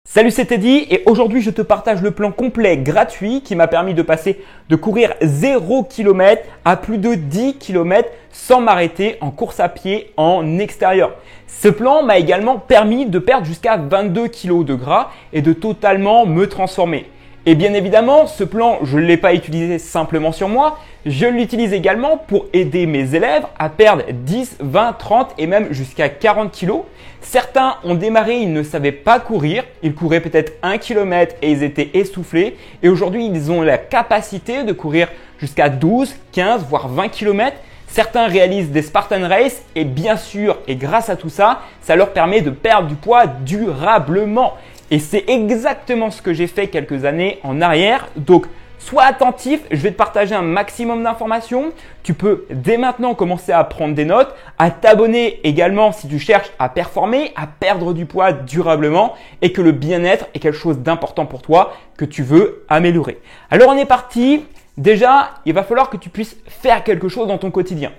Salut, c'est Teddy et aujourd'hui je te partage le plan complet gratuit qui m'a permis de passer de courir 0 km à plus de 10 km sans m'arrêter en course à pied en extérieur. Ce plan m'a également permis de perdre jusqu'à 22 kg de gras et de totalement me transformer. Et bien évidemment, ce plan, je ne l'ai pas utilisé simplement sur moi, je l'utilise également pour aider mes élèves à perdre 10, 20, 30 et même jusqu'à 40 kg. Certains ont démarré, ils ne savaient pas courir, ils couraient peut-être 1 km et ils étaient essoufflés. Et aujourd'hui, ils ont la capacité de courir jusqu'à 12, 15, voire 20 km. Certains réalisent des Spartan Race et bien sûr, et grâce à tout ça, ça leur permet de perdre du poids durablement. Et c'est exactement ce que j'ai fait quelques années en arrière. Donc, sois attentif, je vais te partager un maximum d'informations. Tu peux dès maintenant commencer à prendre des notes, à t'abonner également si tu cherches à performer, à perdre du poids durablement et que le bien-être est quelque chose d'important pour toi que tu veux améliorer. Alors, on est parti. Déjà, il va falloir que tu puisses faire quelque chose dans ton quotidien.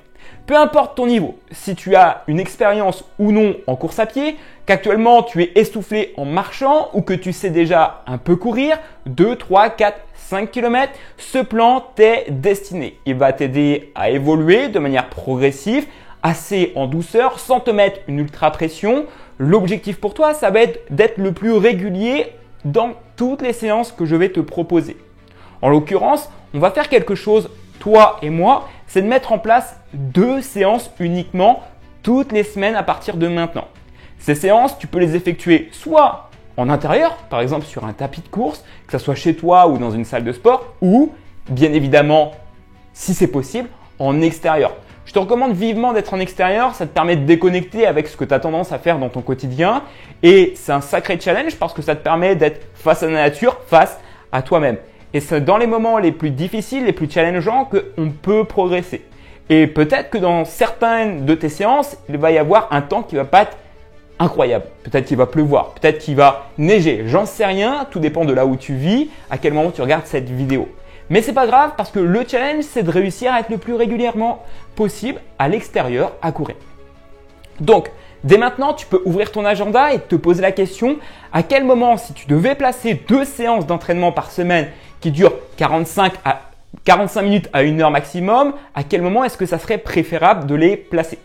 Peu importe ton niveau, si tu as une expérience ou non en course à pied, qu'actuellement tu es essoufflé en marchant ou que tu sais déjà un peu courir, 2, 3, 4, 5 km, ce plan t'est destiné. Il va t'aider à évoluer de manière progressive, assez en douceur, sans te mettre une ultra pression. L'objectif pour toi, ça va être d'être le plus régulier dans toutes les séances que je vais te proposer. En l'occurrence, on va faire quelque chose, toi et moi, c'est de mettre en place 2 séances uniquement toutes les semaines à partir de maintenant. Ces séances, tu peux les effectuer soit en intérieur, par exemple sur un tapis de course, que ce soit chez toi ou dans une salle de sport, ou bien évidemment, si c'est possible, en extérieur. Je te recommande vivement d'être en extérieur, ça te permet de déconnecter avec ce que tu as tendance à faire dans ton quotidien et c'est un sacré challenge parce que ça te permet d'être face à la nature, face à toi-même. Et c'est dans les moments les plus difficiles, les plus challengeants qu'on peut progresser. Et peut-être que dans certaines de tes séances, il va y avoir un temps qui va pas être incroyable. Peut-être qu'il va pleuvoir, peut-être qu'il va neiger. J'en sais rien, tout dépend de là où tu vis, à quel moment tu regardes cette vidéo. Mais c'est pas grave parce que le challenge, c'est de réussir à être le plus régulièrement possible à l'extérieur à courir. Donc, dès maintenant, tu peux ouvrir ton agenda et te poser la question à quel moment, si tu devais placer 2 séances d'entraînement par semaine qui durent 45 minutes à 1 heure maximum, à quel moment est-ce que ça serait préférable de les placer?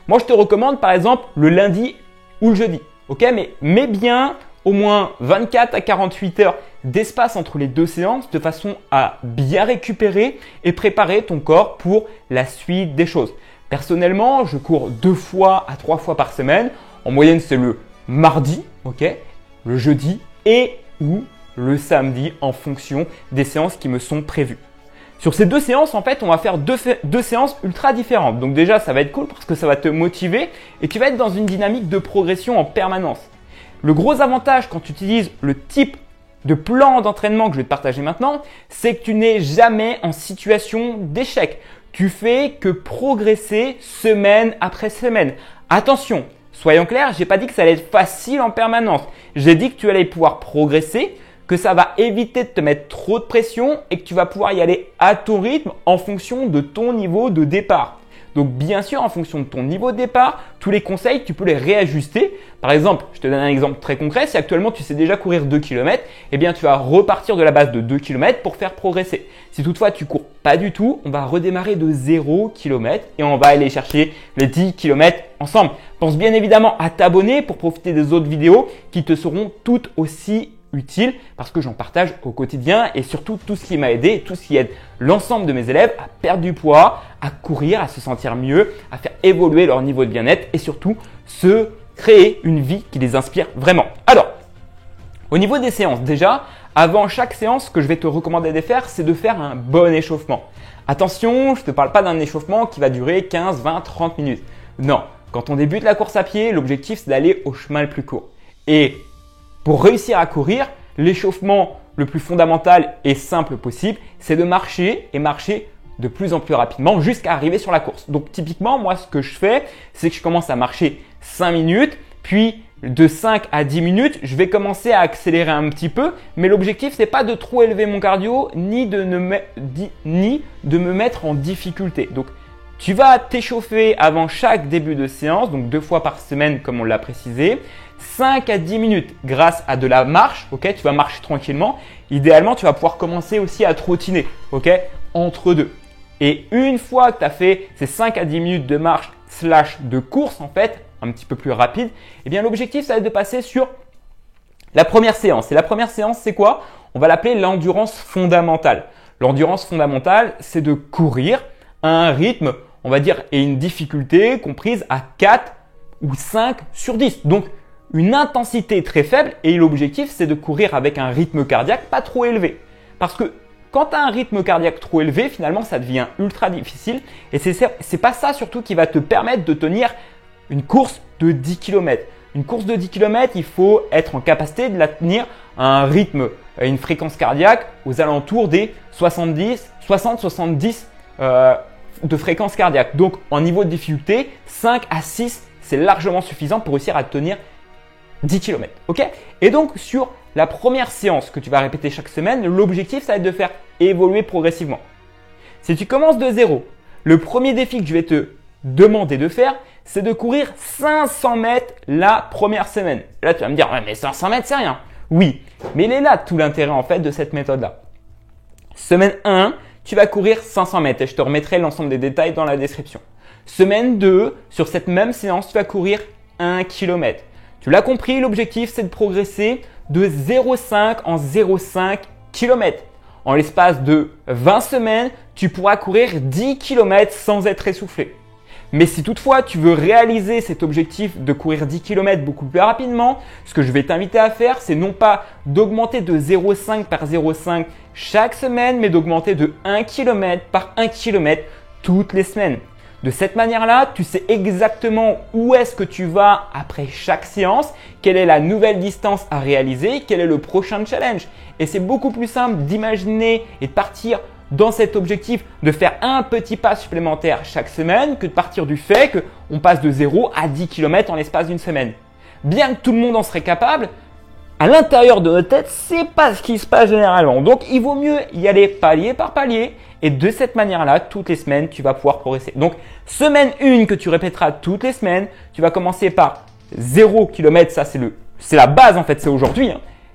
Moi, je te recommande par exemple le lundi ou le jeudi. Ok, mais mets bien au moins 24 à 48 heures d'espace entre les 2 séances de façon à bien récupérer et préparer ton corps pour la suite des choses. Personnellement, je cours 2 fois à 3 fois par semaine. En moyenne, c'est le mardi, ok, le jeudi et ou le samedi en fonction des séances qui me sont prévues. Sur ces 2 séances, en fait, on va faire deux séances ultra différentes. Donc déjà, ça va être cool parce que ça va te motiver et tu vas être dans une dynamique de progression en permanence. Le gros avantage quand tu utilises le type de plan d'entraînement que je vais te partager maintenant, c'est que tu n'es jamais en situation d'échec. Tu fais que progresser semaine après semaine. Attention, soyons clairs, j'ai pas dit que ça allait être facile en permanence. J'ai dit que tu allais pouvoir progresser, que ça va éviter de te mettre trop de pression et que tu vas pouvoir y aller à ton rythme en fonction de ton niveau de départ. Donc bien sûr, en fonction de ton niveau de départ, tous les conseils, tu peux les réajuster. Par exemple, je te donne un exemple très concret. Si actuellement tu sais déjà courir 2 km, eh bien tu vas repartir de la base de 2 km pour faire progresser. Si toutefois tu cours pas du tout, on va redémarrer de 0 km et on va aller chercher les 10 km ensemble. Pense bien évidemment à t'abonner pour profiter des autres vidéos qui te seront toutes aussi utile parce que j'en partage au quotidien et surtout tout ce qui m'a aidé, tout ce qui aide l'ensemble de mes élèves à perdre du poids, à courir, à se sentir mieux, à faire évoluer leur niveau de bien-être et surtout se créer une vie qui les inspire vraiment. Alors, au niveau des séances, déjà, avant chaque séance, ce que je vais te recommander de faire, c'est de faire un bon échauffement. Attention, je ne te parle pas d'un échauffement qui va durer 15, 20, 30 minutes. Non, quand on débute la course à pied, l'objectif c'est d'aller au chemin le plus court. Et pour réussir à courir, l'échauffement le plus fondamental et simple possible, c'est de marcher et marcher de plus en plus rapidement jusqu'à arriver sur la course. Donc typiquement, moi ce que je fais, c'est que je commence à marcher 5 minutes, puis de 5 à 10 minutes, je vais commencer à accélérer un petit peu, mais l'objectif c'est pas de trop élever mon cardio ni de me mettre en difficulté. Donc tu vas t'échauffer avant chaque début de séance, donc 2 fois par semaine comme on l'a précisé. 5 à 10 minutes grâce à de la marche, ok? Tu vas marcher tranquillement. Idéalement, tu vas pouvoir commencer aussi à trottiner, ok? Entre deux. Et une fois que tu as fait ces 5 à 10 minutes de marche / de course en fait, un petit peu plus rapide, eh bien l'objectif ça va être de passer sur la première séance. Et la première séance, c'est quoi? On va l'appeler l'endurance fondamentale. L'endurance fondamentale, c'est de courir à un rythme, on va dire, et une difficulté comprise à 4 ou 5 sur 10. Donc, une intensité très faible et l'objectif, c'est de courir avec un rythme cardiaque pas trop élevé. Parce que quand tu as un rythme cardiaque trop élevé, finalement, ça devient ultra difficile et c'est pas ça surtout qui va te permettre de tenir une course de 10 km. Une course de 10 km, il faut être en capacité de la tenir à un rythme, à une fréquence cardiaque aux alentours des 60-70 de fréquence cardiaque. Donc, en niveau de difficulté, 5 à 6, c'est largement suffisant pour réussir à tenir 10 km. Okay? Et donc, sur la première séance que tu vas répéter chaque semaine, l'objectif, ça va être de faire évoluer progressivement. Si tu commences de zéro, le premier défi que je vais te demander de faire, c'est de courir 500 mètres la première semaine. Là, tu vas me dire, ouais, mais 500 mètres, c'est rien. Oui, mais il est là tout l'intérêt en fait de cette méthode-là. Semaine 1, tu vas courir 500 mètres et je te remettrai l'ensemble des détails dans la description. Semaine 2, sur cette même séance, tu vas courir 1 km. Tu l'as compris, l'objectif, c'est de progresser de 0,5 en 0,5 km. En l'espace de 20 semaines, tu pourras courir 10 km sans être essoufflé. Mais si toutefois tu veux réaliser cet objectif de courir 10 km beaucoup plus rapidement, ce que je vais t'inviter à faire, c'est non pas d'augmenter de 0,5 par 0,5 chaque semaine, mais d'augmenter de 1 km par 1 km toutes les semaines. De cette manière-là, tu sais exactement où est-ce que tu vas après chaque séance, quelle est la nouvelle distance à réaliser, quel est le prochain challenge. Et c'est beaucoup plus simple d'imaginer et de partir dans cet objectif de faire un petit pas supplémentaire chaque semaine que de partir du fait qu'on passe de 0 à 10 km en l'espace d'une semaine. Bien que tout le monde en serait capable, à l'intérieur de notre tête, c'est pas ce qui se passe généralement. Donc, il vaut mieux y aller palier par palier et de cette manière-là, toutes les semaines, tu vas pouvoir progresser. Donc, semaine 1 que tu répéteras toutes les semaines, tu vas commencer par 0 km, ça c'est la base en fait, c'est aujourd'hui.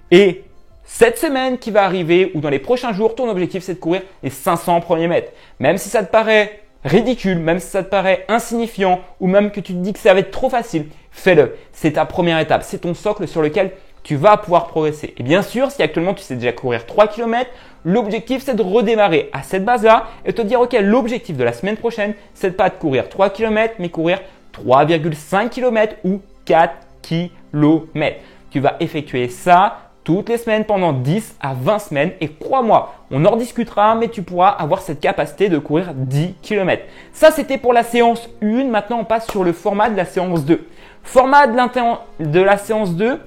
Et cette semaine qui va arriver ou dans les prochains jours, ton objectif c'est de courir les 500 premiers mètres. Même si ça te paraît ridicule, même si ça te paraît insignifiant ou même que tu te dis que ça va être trop facile, fais-le. C'est ta première étape, c'est ton socle sur lequel tu vas pouvoir progresser. Et bien sûr, si actuellement tu sais déjà courir 3 km, l'objectif c'est de redémarrer à cette base-là et te dire ok, l'objectif de la semaine prochaine, c'est pas de courir 3 km, mais courir 3,5 km ou 4 km. Tu vas effectuer ça toutes les semaines pendant 10 à 20 semaines et crois-moi, on en rediscutera, mais tu pourras avoir cette capacité de courir 10 km. Ça, c'était pour la séance 1. Maintenant, on passe sur le format de la séance 2. Format de la séance 2,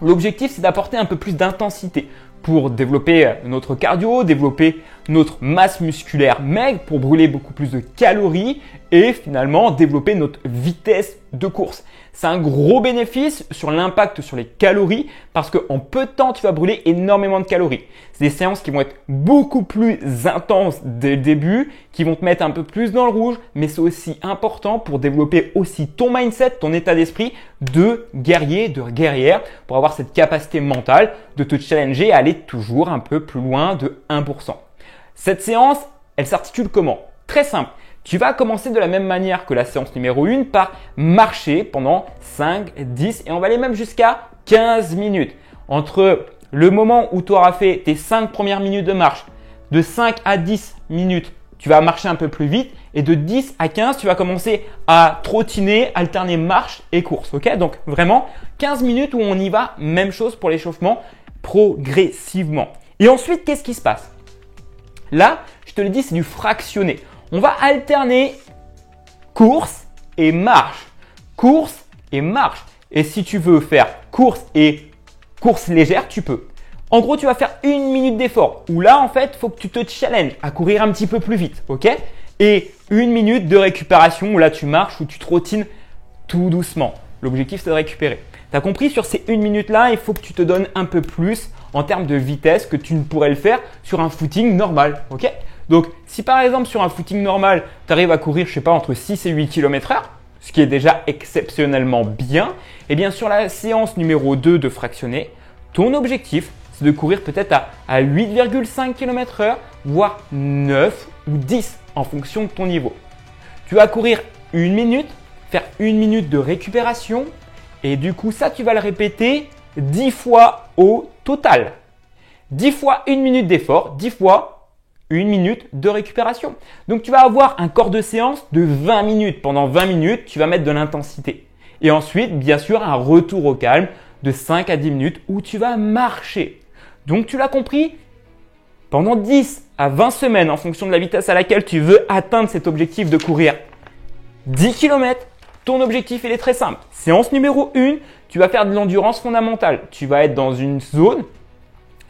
l'objectif, c'est d'apporter un peu plus d'intensité pour développer notre cardio, développer notre masse musculaire maigre, pour brûler beaucoup plus de calories et finalement développer notre vitesse de course. C'est un gros bénéfice sur l'impact sur les calories parce qu'en peu de temps, tu vas brûler énormément de calories. C'est des séances qui vont être beaucoup plus intenses dès le début, qui vont te mettre un peu plus dans le rouge, mais c'est aussi important pour développer aussi ton mindset, ton état d'esprit de guerrier, de guerrière, pour avoir cette capacité mentale de te challenger à aller toujours un peu plus loin de 1%. Cette séance, elle s'articule comment? Très simple. Tu vas commencer de la même manière que la séance numéro 1 par marcher pendant 5, 10 et on va aller même jusqu'à 15 minutes. Entre le moment où tu auras fait tes 5 premières minutes de marche, de 5 à 10 minutes, tu vas marcher un peu plus vite et de 10 à 15, tu vas commencer à trottiner, alterner marche et course. Ok? Donc vraiment 15 minutes où on y va, même chose pour l'échauffement, progressivement. Et ensuite, qu'est-ce qui se passe? Là, je te l'ai dit, c'est du fractionné. On va alterner course et marche. Course et marche. Et si tu veux faire course et course légère, tu peux. En gros, tu vas faire 1 minute d'effort. Où là, en fait, il faut que tu te challenges à courir un petit peu plus vite. Ok? Et 1 minute de récupération où là, tu marches, où tu trottines tout doucement. L'objectif, c'est de récupérer. Tu as compris, sur ces 1 minute-là, il faut que tu te donnes un peu plus en termes de vitesse que tu ne pourrais le faire sur un footing normal. Ok? Donc, si par exemple sur un footing normal, tu arrives à courir, je sais pas, entre 6 et 8 km/h, ce qui est déjà exceptionnellement bien. Et bien sur la séance numéro 2 de fractionné, ton objectif, c'est de courir peut-être à 8,5 km/h, voire 9 ou 10 en fonction de ton niveau. Tu vas courir 1 minute, faire 1 minute de récupération et du coup ça tu vas le répéter 10 fois au total. 10 fois 1 minute d'effort, 10 fois 1 minute de récupération. Donc tu vas avoir un corps de séance de 20 minutes. Pendant 20 minutes, tu vas mettre de l'intensité. Et ensuite, bien sûr, un retour au calme de 5 à 10 minutes où tu vas marcher. Donc tu l'as compris, pendant 10 à 20 semaines, en fonction de la vitesse à laquelle tu veux atteindre cet objectif de courir 10 km, ton objectif il est très simple. Séance numéro 1, tu vas faire de l'endurance fondamentale. Tu vas être dans une zone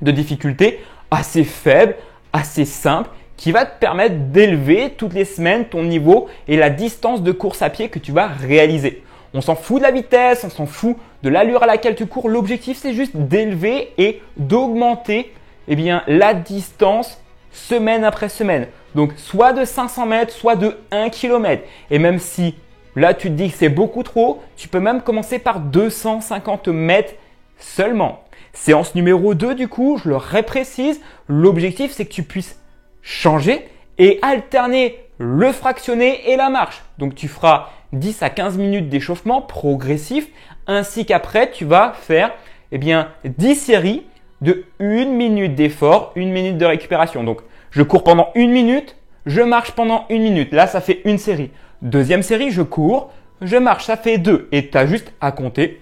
de difficulté assez faible, assez simple, qui va te permettre d'élever toutes les semaines ton niveau et la distance de course à pied que tu vas réaliser. On s'en fout de la vitesse, on s'en fout de l'allure à laquelle tu cours. L'objectif, c'est juste d'élever et d'augmenter la distance semaine après semaine. Donc, soit de 500 mètres, soit de 1 km. Et même si là, tu te dis que c'est beaucoup trop, tu peux même commencer par 250 mètres seulement. Séance numéro 2, du coup, je le réprécise, l'objectif, c'est que tu puisses changer et alterner le fractionné et la marche. Donc, tu feras 10 à 15 minutes d'échauffement progressif, ainsi qu'après, tu vas faire 10 séries de 1 minute d'effort, 1 minute de récupération. Donc, je cours pendant 1 minute, je marche pendant 1 minute. Là, ça fait une série. Deuxième série, je cours, je marche, ça fait 2. Et tu as juste à compter.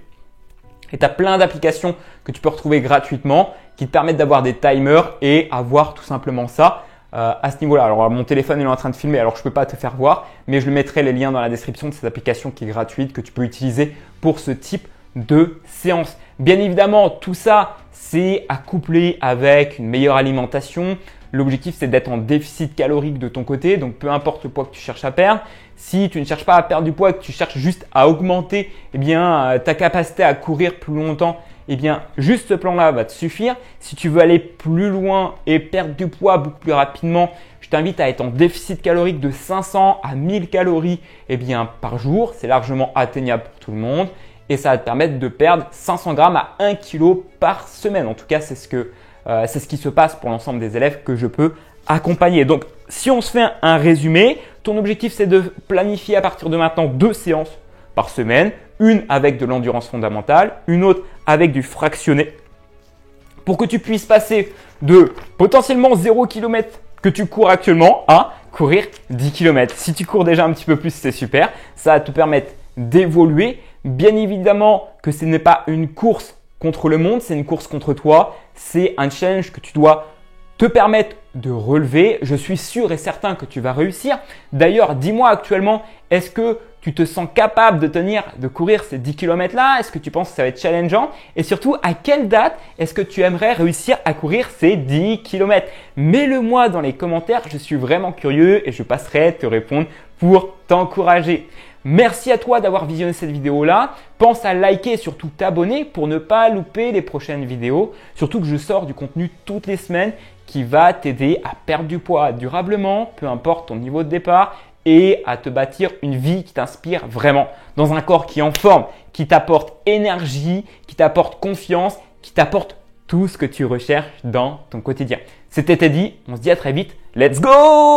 Et tu as plein d'applications que tu peux retrouver gratuitement qui te permettent d'avoir des timers et avoir tout simplement ça à ce niveau-là. Alors, mon téléphone il est en train de filmer, alors je ne peux pas te faire voir, mais je mettrai les liens dans la description de cette application qui est gratuite que tu peux utiliser pour ce type de séance. Bien évidemment, tout ça, c'est à coupler avec une meilleure alimentation. L'objectif, c'est d'être en déficit calorique de ton côté. Donc, peu importe le poids que tu cherches à perdre. Si tu ne cherches pas à perdre du poids et que tu cherches juste à augmenter ta capacité à courir plus longtemps, juste ce plan-là va te suffire. Si tu veux aller plus loin et perdre du poids beaucoup plus rapidement, je t'invite à être en déficit calorique de 500 à 1000 calories par jour. C'est largement atteignable pour tout le monde. Et ça va te permettre de perdre 500 grammes à 1 kg par semaine. En tout cas, c'est ce qui se passe pour l'ensemble des élèves que je peux accompagner. Donc, si on se fait un résumé, ton objectif, c'est de planifier à partir de maintenant 2 séances par semaine. Une avec de l'endurance fondamentale, une autre avec du fractionné. Pour que tu puisses passer de potentiellement 0 km que tu cours actuellement à courir 10 km. Si tu cours déjà un petit peu plus, c'est super. Ça va te permettre d'évoluer. Bien évidemment que ce n'est pas une course contre le monde, c'est une course contre toi. C'est un challenge que tu dois te permettre de relever. Je suis sûr et certain que tu vas réussir. D'ailleurs, dis-moi actuellement, est-ce que tu te sens capable de courir ces 10 km là? Est-ce que tu penses que ça va être challengeant? Et surtout, à quelle date est-ce que tu aimerais réussir à courir ces 10 km? Mets-le-moi dans les commentaires, je suis vraiment curieux et je passerai te répondre pour t'encourager. Merci à toi d'avoir visionné cette vidéo-là. Pense à liker et surtout t'abonner pour ne pas louper les prochaines vidéos. Surtout que je sors du contenu toutes les semaines qui va t'aider à perdre du poids durablement, peu importe ton niveau de départ, et à te bâtir une vie qui t'inspire vraiment, dans un corps qui est en forme, qui t'apporte énergie, qui t'apporte confiance, qui t'apporte tout ce que tu recherches dans ton quotidien. C'était Teddy, on se dit à très vite. Let's go!